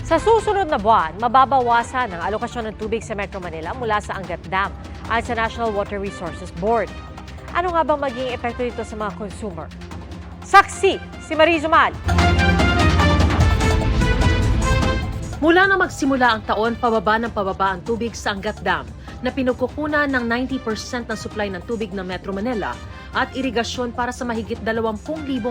Sa susunod na buwan, mababawasan ang alokasyon ng tubig sa Metro Manila mula sa Angat Dam at sa National Water Resources Board. Ano nga bang magiging epekto nito sa mga consumer? Saksi si Mariz Umal. Mula na magsimula ang taon, pababa ng pababa ang tubig sa Angat Dam na pinagkukunan ng 90% ng supply ng tubig ng Metro Manila at irigasyon para sa mahigit 20,000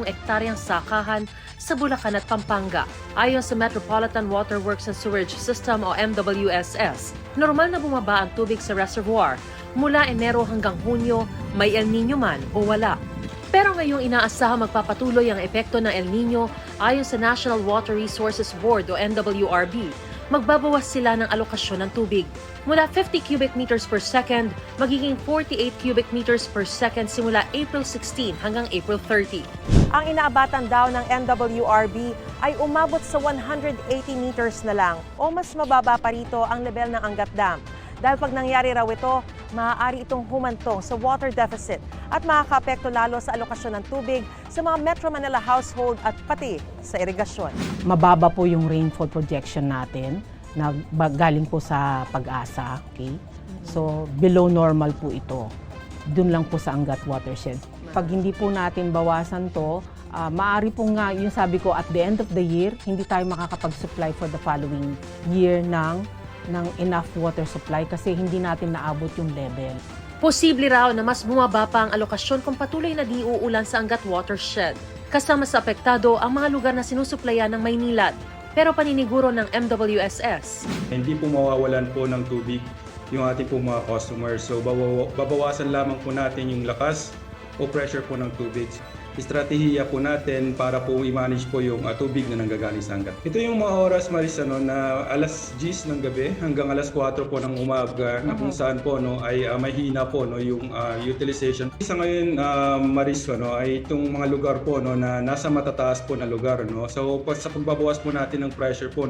ektaryang sakahan sa Bulacan at Pampanga. Ayon sa Metropolitan Water Works and Sewerage System o MWSS, normal na bumaba ang tubig sa reservoir mula Enero hanggang Hunyo, may El Nino man o wala. Pero ngayong inaasahang magpapatuloy ang epekto ng El Nino, ayon sa National Water Resources Board o NWRB, magbabawas sila ng alokasyon ng tubig. Mula 50 cubic meters per second, magiging 48 cubic meters per second simula April 16 hanggang April 30. Ang inaabatan daw ng NWRB ay umabot sa 180 meters na lang o mas mababa pa rito ang level ng Angat Dam. Dahil pag nangyari raw ito, maaari itong humantong sa water deficit at makakaapekto lalo sa alokasyon ng tubig sa mga Metro Manila household at pati sa irigasyon. Mababa po yung rainfall projection natin na galing po sa Pag-asa. Okay? So, below normal po ito. Doon lang po sa Angat watershed. Pag hindi po natin bawasan to, maaari po nga, yung sabi ko, at the end of the year, hindi tayo makakapag-supply for the following year ng enough water supply kasi hindi natin naabot yung level. Posible raw na mas bumaba pa ang alokasyon kung patuloy na di uulan sa Angat watershed. Kasama sa apektado ang mga lugar na sinusuplayan ng Maynilad. Pero paniniguro ng MWSS, hindi po mawawalan po ng tubig yung ating po mga customers. So babawasan lamang po natin yung lakas o pressure po ng tubig. Estratehiya po natin para po i-manage po yung tubig na nanggagaling sa Angat. Ito yung mga oras, Maris, na alas 10 ng gabi hanggang alas 4 po ng umaga na kung saan po ay may hina po yung utilization. Sa ngayon, Maris, ay itong mga lugar po na nasa matataas po na lugar. So sa pagbabawas po natin ng pressure po,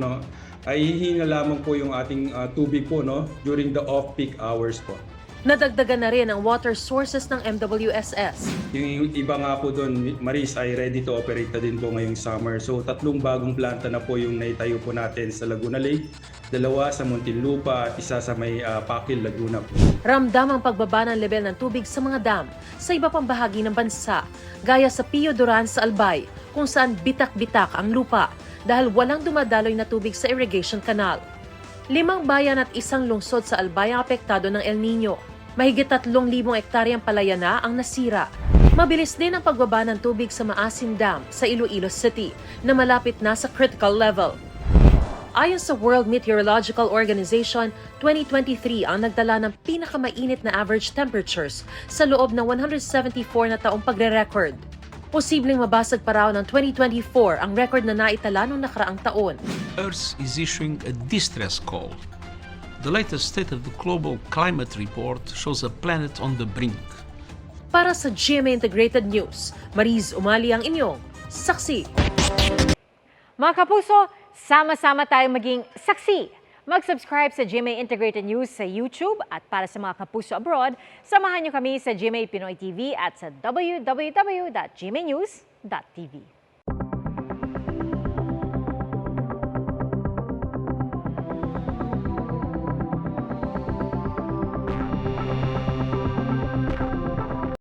ay hihina lamang po yung ating tubig po during the off-peak hours po. nadagdagan na rin ang water sources ng MWSS. Yung iba nga po doon, Maris, ay ready to operate na din po ngayong summer. So 3 bagong planta na po yung naitayo po natin sa Laguna Lake, 2 sa Muntinlupa at 1 sa may Pakil, Laguna po. Ramdam ang pagbaba ng level ng tubig sa mga dam sa iba pang bahagi ng bansa, gaya sa Pio Duran sa Albay, kung saan bitak-bitak ang lupa dahil walang dumadaloy na tubig sa irrigation canal. 5 bayan at 1 lungsod sa Albay ang apektado ng El Nino. Mahigit 3,000 ektaryang palayana ang nasira. Mabilis din ang pagbaba ng tubig sa Maasin Dam sa Iloilo City na malapit na sa critical level. Ayon sa World Meteorological Organization, 2023 ang nagdala ng pinakamainit na average temperatures sa loob ng 174 na taong pagre-record. Posibleng mabasag pa raw ng 2024 ang record na naitala noong nakaraang taon. Earth is issuing a distress call. The latest State of the Global Climate Report shows a planet on the brink. Para sa GMA Integrated News, Mariz Umali ang inyong saksi. Mga kapuso, sama-sama tayong maging saksi. Mag-subscribe sa GMA Integrated News sa YouTube at para sa mga kapuso abroad, samahan niyo kami sa GMA Pinoy TV at sa www.gmanews.tv.